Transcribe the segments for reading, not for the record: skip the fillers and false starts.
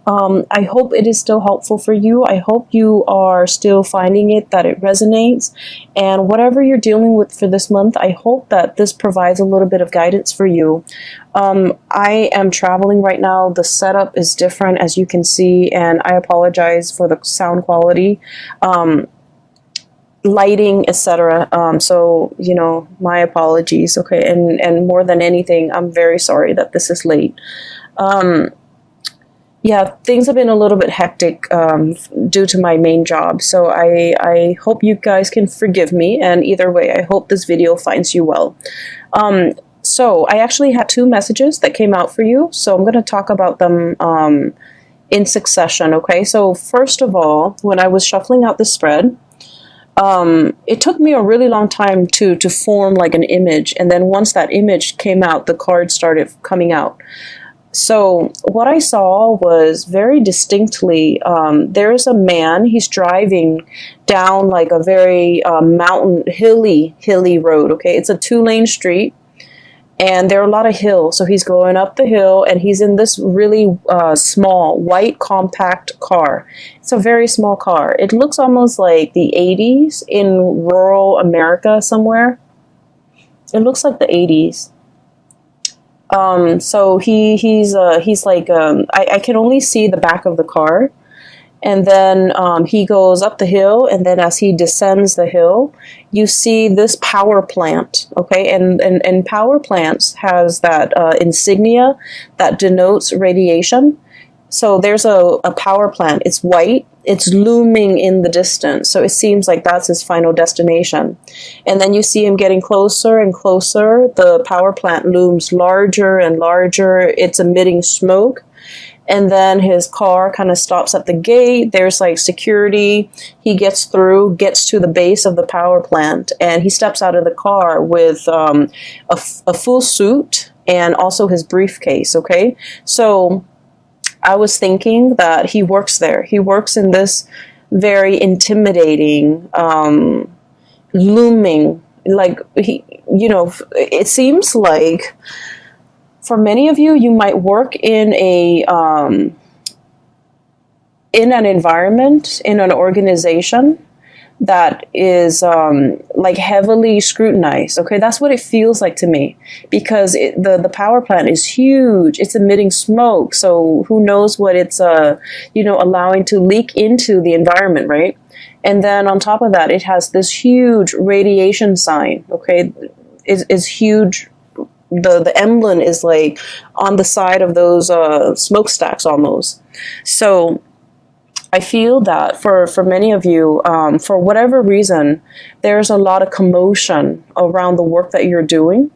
I hope it is still helpful for you. I hope you are still finding it, that it resonates. And whatever you're dealing with for this month, I hope that this provides a little bit of guidance for you. I am traveling right now. The setup is different, as you can see, and I apologize for the sound quality. Lighting, etc. So, you know, my apologies. Okay. And more than anything, I'm very sorry that this is late. Yeah, things have been a little bit hectic due to my main job. So I hope you guys can forgive me. And either way, I hope this video finds you well. So I actually had 2 messages that came out for you. So I'm going to talk about them in succession. Okay. So first of all, when I was shuffling out the spread, it took me a really long time to form like an image. And then once that image came out, the cards started coming out. So what I saw was very distinctly, there is a man, he's driving down like a very mountain, hilly road, okay? It's a 2-lane street, and there are a lot of hills. So he's going up the hill, and he's in this really small, white, compact car. It's a very small car. It looks almost like the 80s in rural America somewhere. It looks like the 80s. So he's like, I can only see the back of the car, and then, he goes up the hill, and then as he descends the hill, you see this power plant, okay, and power plants has that, insignia that denotes radiation. So there's a power plant. It's white. It's looming in the distance. So it seems like that's his final destination. And then you see him getting closer and closer. The power plant looms larger and larger. It's emitting smoke. And then his car kind of stops at the gate. There's like security. He gets through, gets to the base of the power plant, and he steps out of the car with a full suit and also his briefcase, okay? So I was thinking that he works there. He works in this very intimidating, looming, like, you know, it seems like for many of you, you might work in an environment, in an organization that is like heavily scrutinized. Okay, that's what it feels like to me, because the power plant is huge. It's emitting smoke, so who knows what it's you know, allowing to leak into the environment, right? And then on top of that, it has this huge radiation sign. Okay, is huge. The emblem is like on the side of those smokestacks almost. So I feel that for many of you, for whatever reason, there's a lot of commotion around the work that you're doing.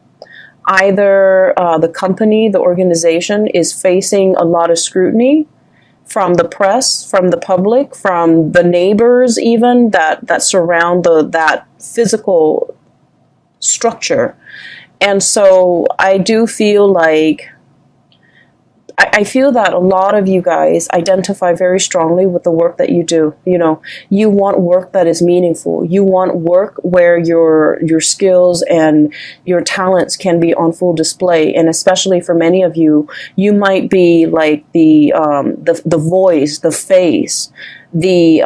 Either the company, the organization is facing a lot of scrutiny from the press, from the public, from the neighbors even that surround that physical structure. And so I do feel like, I feel that a lot of you guys identify very strongly with the work that you do. You know, you want work that is meaningful. You want work where your skills and your talents can be on full display. And especially for many of you, you might be like the voice, the face, the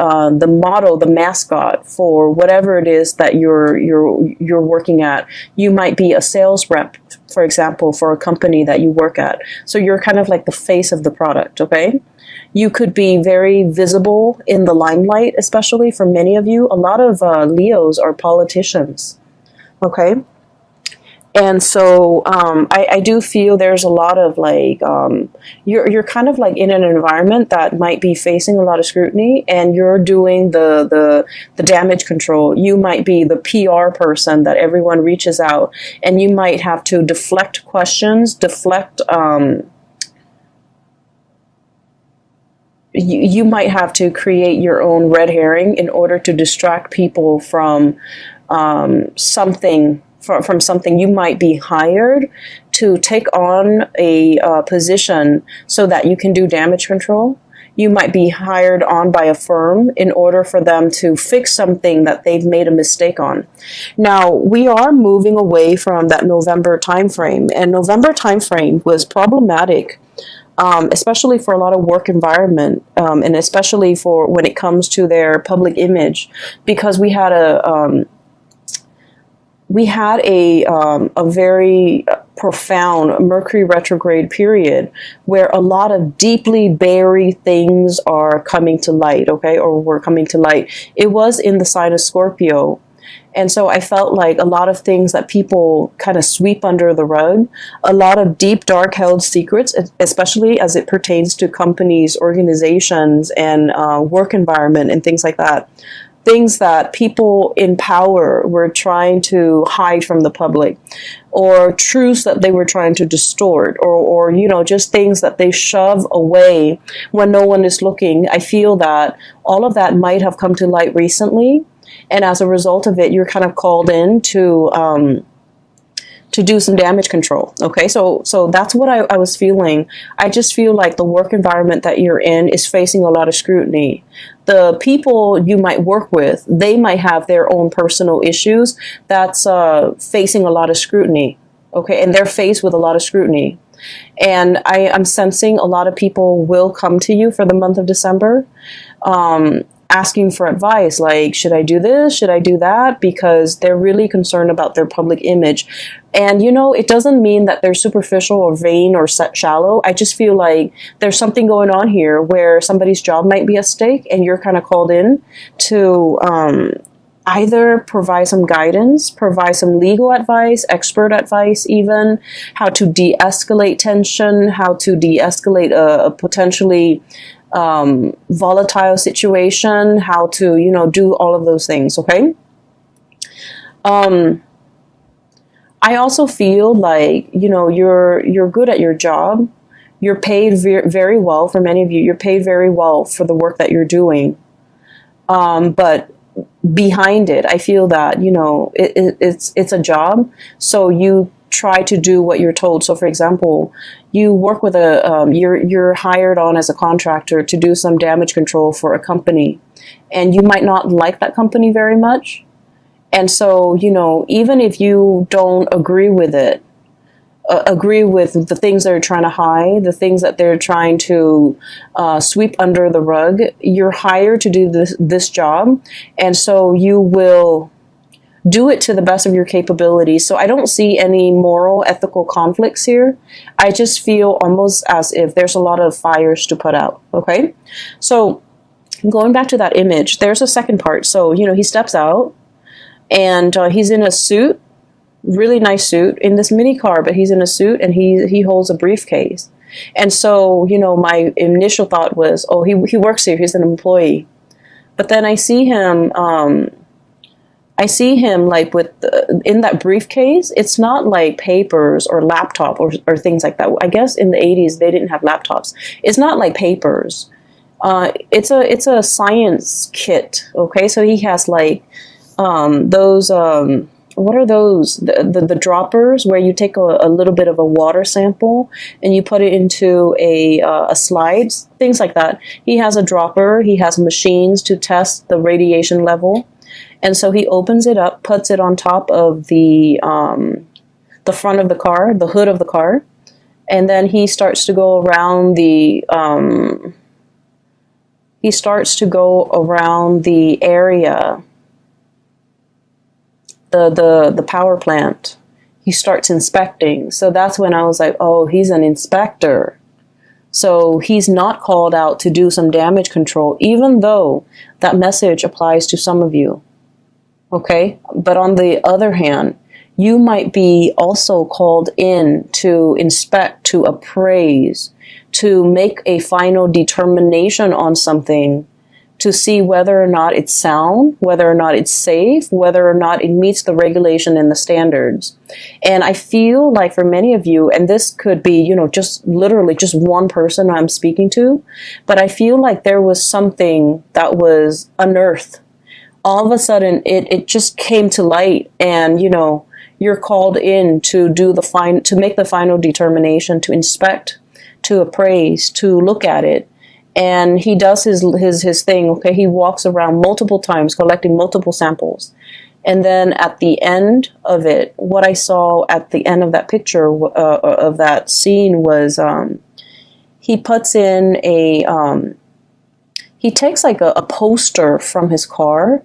motto, the mascot for whatever it is that you're working at. You might be a sales rep, for example, for a company that you work at. So you're kind of like the face of the product, okay? You could be very visible in the limelight, especially for many of you. A lot of Leos are politicians, okay? And so I do feel there's a lot of like, you're kind of like in an environment that might be facing a lot of scrutiny, and you're doing the damage control. You might be the PR person that everyone reaches out, and you might have to deflect questions, you might have to create your own red herring in order to distract people from something. From something. You might be hired to take on a position so that you can do damage control. You might be hired on by a firm in order for them to fix something that they've made a mistake on. Now, we are moving away from that November timeframe, and November timeframe was problematic especially for a lot of work environment, and especially for when it comes to their public image, because we had a very profound Mercury retrograde period where a lot of deeply buried things are coming to light, okay, or were coming to light. It was in the sign of Scorpio. And so I felt like a lot of things that people kind of sweep under the rug, a lot of deep, dark held secrets, especially as it pertains to companies, organizations, and work environment and things like that. Things that people in power were trying to hide from the public, or truths that they were trying to distort, or just things that they shove away when no one is looking. I feel that all of that might have come to light recently, and as a result of it, you're kind of called in to do some damage control. Okay, so that's what I was feeling. I just feel like the work environment that you're in is facing a lot of scrutiny. The people you might work with, they might have their own personal issues that's facing a lot of scrutiny. Okay, and they're faced with a lot of scrutiny. And I'm sensing a lot of people will come to you for the month of December, asking for advice, like, should I do this? Should I do that? Because they're really concerned about their public image. And, it doesn't mean that they're superficial or vain or shallow. I just feel like there's something going on here where somebody's job might be at stake, and you're kind of called in to either provide some guidance, provide some legal advice, expert advice even, how to de-escalate tension, how to de-escalate a potentially volatile situation, how to, do all of those things, okay? I also feel like, you're good at your job. You're paid very well. For many of you, you're paid very well for the work that you're doing. But behind it, I feel that, it's a job. So you try to do what you're told. So for example, you work with you're hired on as a contractor to do some damage control for a company, and you might not like that company very much. And so, even if you don't agree with it, agree with the things they're trying to hide, the things that they're trying to sweep under the rug, you're hired to do this job. And so you will do it to the best of your capabilities. So I don't see any moral, ethical conflicts here. I just feel almost as if there's a lot of fires to put out. Okay. So going back to that image, there's a second part. So, he steps out and he's in a suit, really nice suit, in this mini car, but he's in a suit and he holds a briefcase. And so, my initial thought was, oh, he works here. He's an employee. But then I see him like in that briefcase. It's not like papers or laptop or things like that. I guess in the 80s they didn't have laptops. It's not like papers. It's a science kit. Okay, so he has like those. What are those? The droppers where you take a little bit of a water sample and you put it into a slide, things like that. He has a dropper. He has machines to test the radiation level. And so he opens it up, puts it on top of the front of the car, the hood of the car, and then he starts to go around the area, the power plant. He starts inspecting. So that's when I was like, oh, he's an inspector. So he's not called out to do some damage control, even though that message applies to some of you. Okay, but on the other hand, you might be also called in to inspect, to appraise, to make a final determination on something, to see whether or not it's sound, whether or not it's safe, whether or not it meets the regulation and the standards. And I feel like for many of you, and this could be, just literally just one person I'm speaking to, but I feel like there was something that was unearthed. All of a sudden, it just came to light, and you're called in to do to make the final determination, to inspect, to appraise, to look at it. And he does his thing. Okay, he walks around multiple times, collecting multiple samples, and then at the end of it, what I saw at the end of that picture of that scene was he puts in he takes like a poster from his car.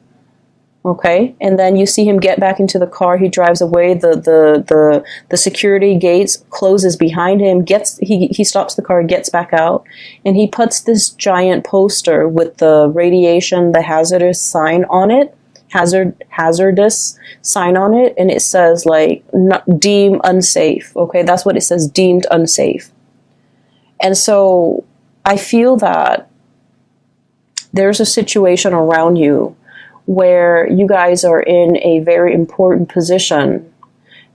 Okay, and then you see him get back into the car. He drives away. The security gates closes behind him. He stops the car, gets back out, and he puts this giant poster with the radiation, the hazardous sign on it, hazardous sign on it, and it says like deemed unsafe. Okay, that's what it says, deemed unsafe. And so I feel that there's a situation around you where you guys are in a very important position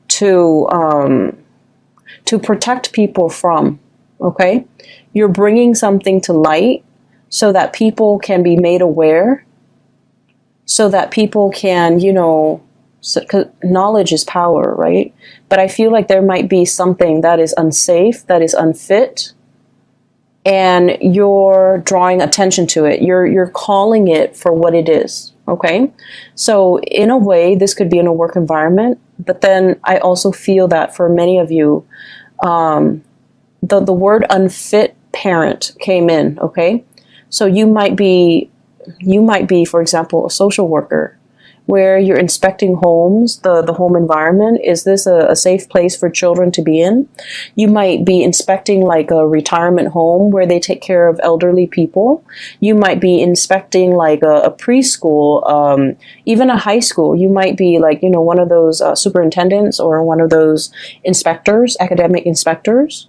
to protect people from, okay? You're bringing something to light so that people can be made aware, so that people can, knowledge is power, right? But I feel like there might be something that is unsafe, that is unfit, and you're drawing attention to it. You're calling it for what it is. Okay, so in a way, this could be in a work environment, but then I also feel that for many of you, the word unfit parent came in. Okay, so you might be, for example, a social worker, where you're inspecting homes, the home environment. Is this a safe place for children to be in? You might be inspecting like a retirement home where they take care of elderly people. You might be inspecting like a preschool, even a high school. You might be like, one of those superintendents or one of those inspectors, academic inspectors,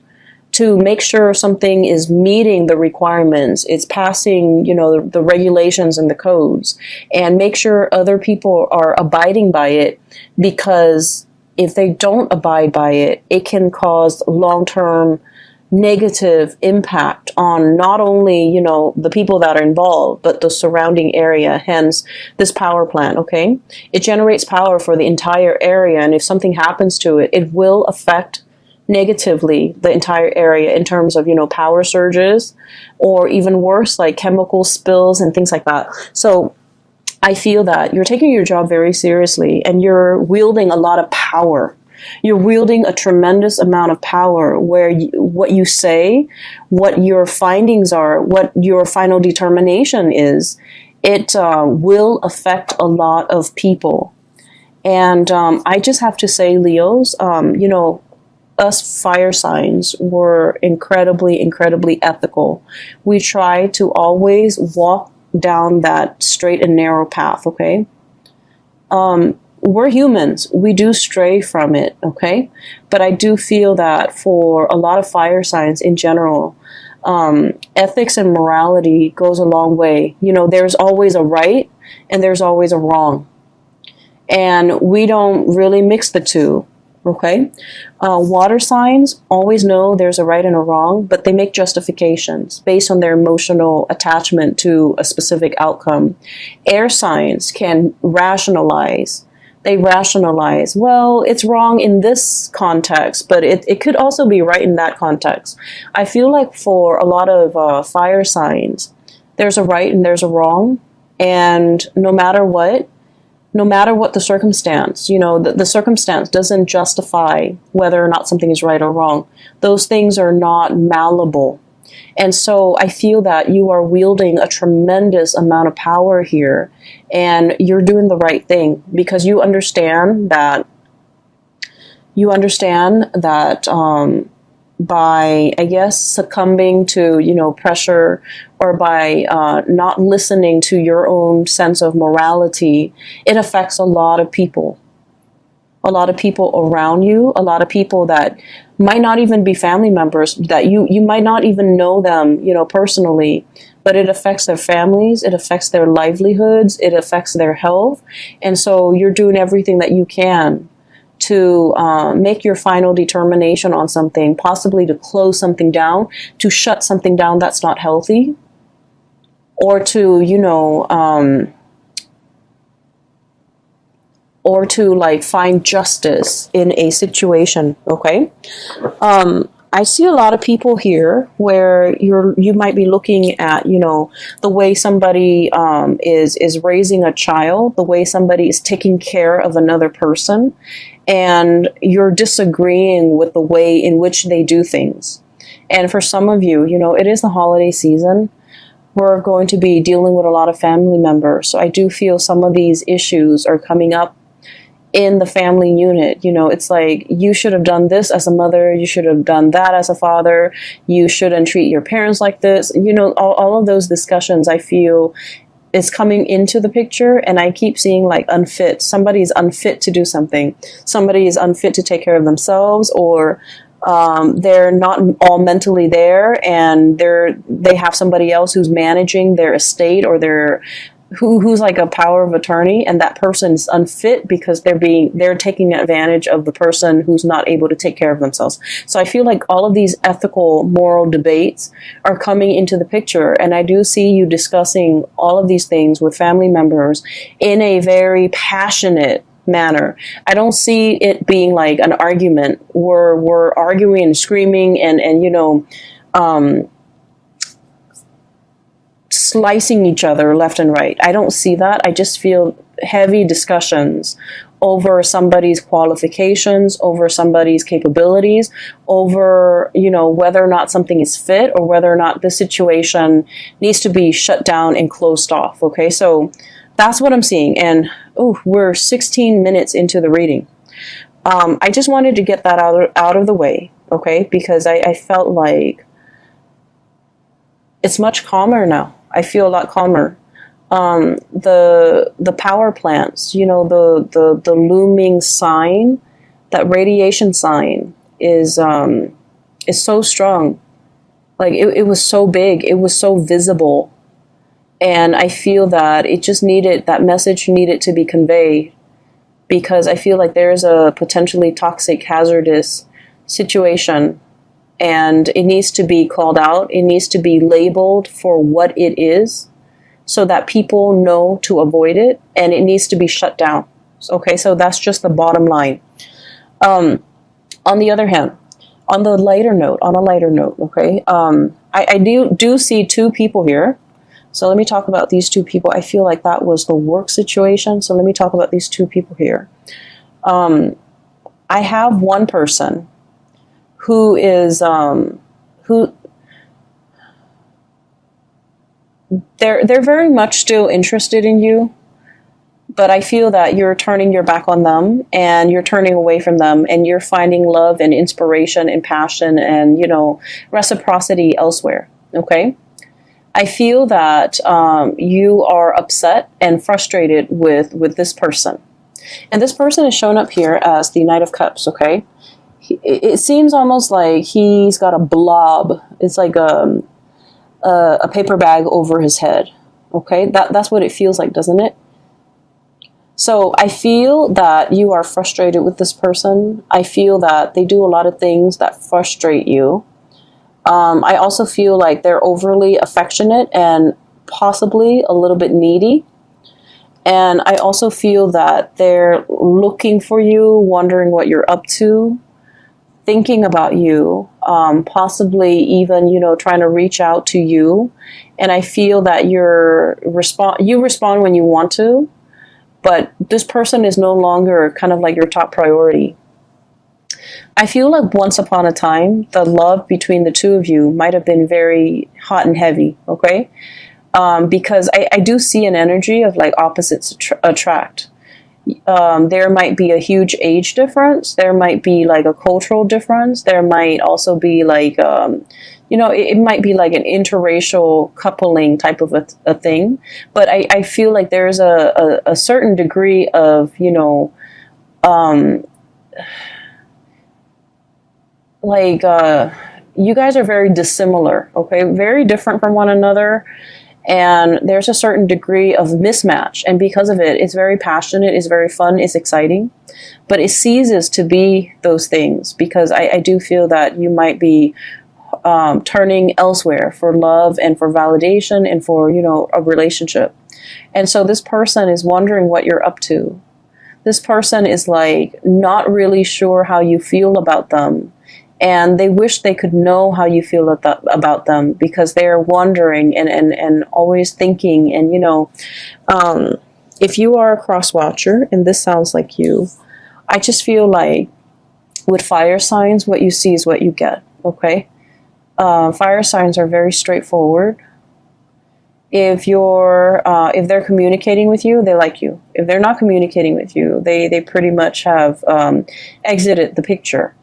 to make sure something is meeting the requirements, it's passing, the regulations and the codes, and make sure other people are abiding by it, because if they don't abide by it, it can cause long-term negative impact on not only, the people that are involved, but the surrounding area, hence this power plant, okay? It generates power for the entire area, and if something happens to it, it will affect negatively the entire area in terms of, power surges, or even worse, like chemical spills and things like that. So I feel that you're taking your job very seriously, and you're wielding a lot of power. You're wielding a tremendous amount of power where what you say, what your findings are, what your final determination is, it will affect a lot of people. And I just have to say, Leos, us fire signs were incredibly, incredibly ethical. We try to always walk down that straight and narrow path, okay? We're humans. We do stray from it, okay? But I do feel that for a lot of fire signs in general, ethics and morality goes a long way. There's always a right and there's always a wrong. And we don't really mix the two. Okay, water signs always know there's a right and a wrong, but they make justifications based on their emotional attachment to a specific outcome. Air signs can rationalize. They rationalize, well, it's wrong in this context, but it could also be right in that context. I feel like for a lot of fire signs, there's a right and there's a wrong, and no matter what the circumstance, the circumstance doesn't justify whether or not something is right or wrong. Those things are not malleable. And so I feel that you are wielding a tremendous amount of power here, and you're doing the right thing because you understand that by, I guess, succumbing to, pressure, or by not listening to your own sense of morality, it affects a lot of people. A lot of people around you, a lot of people that might not even be family members, that you might not even know them, personally, but it affects their families, it affects their livelihoods, it affects their health. And so you're doing everything that you can to make your final determination on something, possibly to close something down, to shut something down that's not healthy, or to, or to like find justice in a situation, okay? I see a lot of people here where you might be looking at, the way somebody is raising a child, the way somebody is taking care of another person, and you're disagreeing with the way in which they do things. And for some of you, you know, it is the holiday season. We're going to be dealing with a lot of family members. So I do feel some of these issues are coming up in the family unit. You know, it's like, you should have done this as a mother, you should have done that as a father, you shouldn't treat your parents like this. You know, all of those discussions, I feel, is coming into the picture, and I keep seeing like unfit. Somebody is unfit to do something. Somebody is unfit to take care of themselves, or they're not all mentally there, and they have somebody else who's managing their estate, or who's like a power of attorney, and that person is unfit because they're taking advantage of the person who's not able to take care of themselves. So I feel like all of these ethical, moral debates are coming into the picture, and I do see you discussing all of these things with family members in a very passionate manner. I don't see it being like an argument where we're arguing and screaming and you know, slicing each other left and right. I don't see that. I just feel heavy discussions over somebody's qualifications, over somebody's capabilities, over, you know, whether or not something is fit, or whether or not the situation needs to be shut down and closed off. Okay, so that's what I'm seeing. And we're 16 minutes into the reading. I just wanted to get that out of the way, okay, because I felt like it's much calmer now. I feel a lot calmer. The power plants, you know, the looming sign, that radiation sign is so strong. Like it was so big, it was so visible, and I feel that that message needed to be conveyed, because I feel like there's a potentially toxic, hazardous situation. And it needs to be called out. It needs to be labeled for what it is, so that people know to avoid it, and it needs to be shut down. Okay, so that's just the bottom line. On the other hand, on a lighter note, okay, I do see two people here. So let me talk about these two people. I feel like that was the work situation. So let me talk about these two people here. I have one person who is they're very much still interested in you, but I feel that you're turning your back on them, and you're turning away from them, and you're finding love and inspiration and passion and, you know, reciprocity elsewhere. Okay, I feel that you are upset and frustrated with this person, and this person is shown up here as the Knight of Cups. Okay. It seems almost like he's got a blob. It's like a paper bag over his head. Okay, that's what it feels like, doesn't it? So I feel that you are frustrated with this person. I feel that they do a lot of things that frustrate you. I also feel like they're overly affectionate and possibly a little bit needy. And I also feel that they're looking for you, wondering what you're up to, thinking about you, possibly even, you know, trying to reach out to you. And I feel that you respond when you want to, but this person is no longer kind of like your top priority. I feel like once upon a time, the love between the two of you might have been very hot and heavy, okay? Because I do see an energy of like opposites attract. There might be a huge age difference. There might be like a cultural difference. There might also be like, you know, it might be like an interracial coupling type of a thing. But I feel like there's a certain degree of, you know, you guys are very dissimilar, okay? Very different from one another. And there's a certain degree of mismatch. And because of it, it's very passionate, it's very fun, it's exciting. But it ceases to be those things, because I do feel that you might be turning elsewhere for love and for validation and for, you know, a relationship. And so this person is wondering what you're up to. This person is like not really sure how you feel about them. And they wish they could know how you feel about them, because they're wondering and always thinking. And, you know, if you are a cross watcher, and this sounds like you, I just feel like with fire signs, what you see is what you get, okay? Fire signs are very straightforward. If they're communicating with you, they like you. If they're not communicating with you, they pretty much have exited the picture.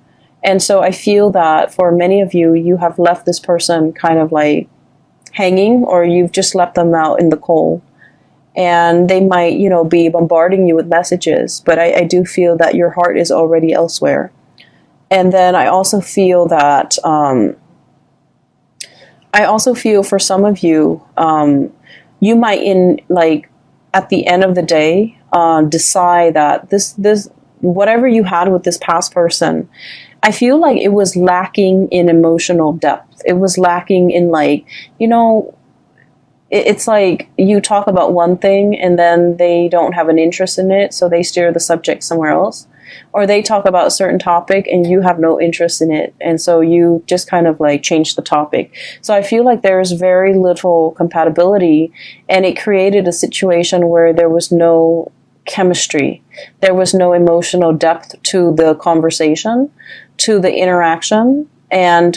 And so I feel that for many of you, you have left this person kind of like hanging, or you've just left them out in the cold. And they might, be bombarding you with messages, but I do feel that your heart is already elsewhere. And then I also feel that, for some of you, you might at the end of the day, decide that this whatever you had with this past person, I feel like it was lacking in emotional depth. It was lacking in it's like you talk about one thing and then they don't have an interest in it, so they steer the subject somewhere else. Or they talk about a certain topic and you have no interest in it, and so you just kind of like change the topic. So I feel like there's very little compatibility, and it created a situation where there was no chemistry. There was no emotional depth to the conversation, to the interaction. And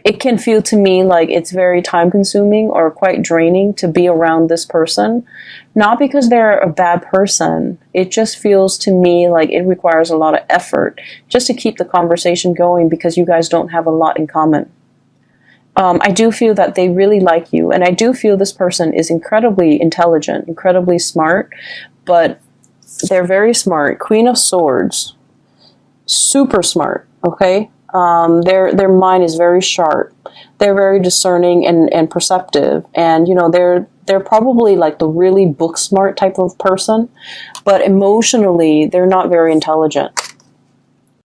it can feel to me like it's very time consuming or quite draining to be around this person. Not because they're a bad person. It just feels to me like it requires a lot of effort just to keep the conversation going, because you guys don't have a lot in common. I do feel that they really like you, and I do feel this person is incredibly intelligent, incredibly smart, but they're very smart. Queen of Swords. Super smart, okay? Their mind is very sharp. They're very discerning and perceptive, and they're probably like the really book smart type of person, but emotionally they're not very intelligent.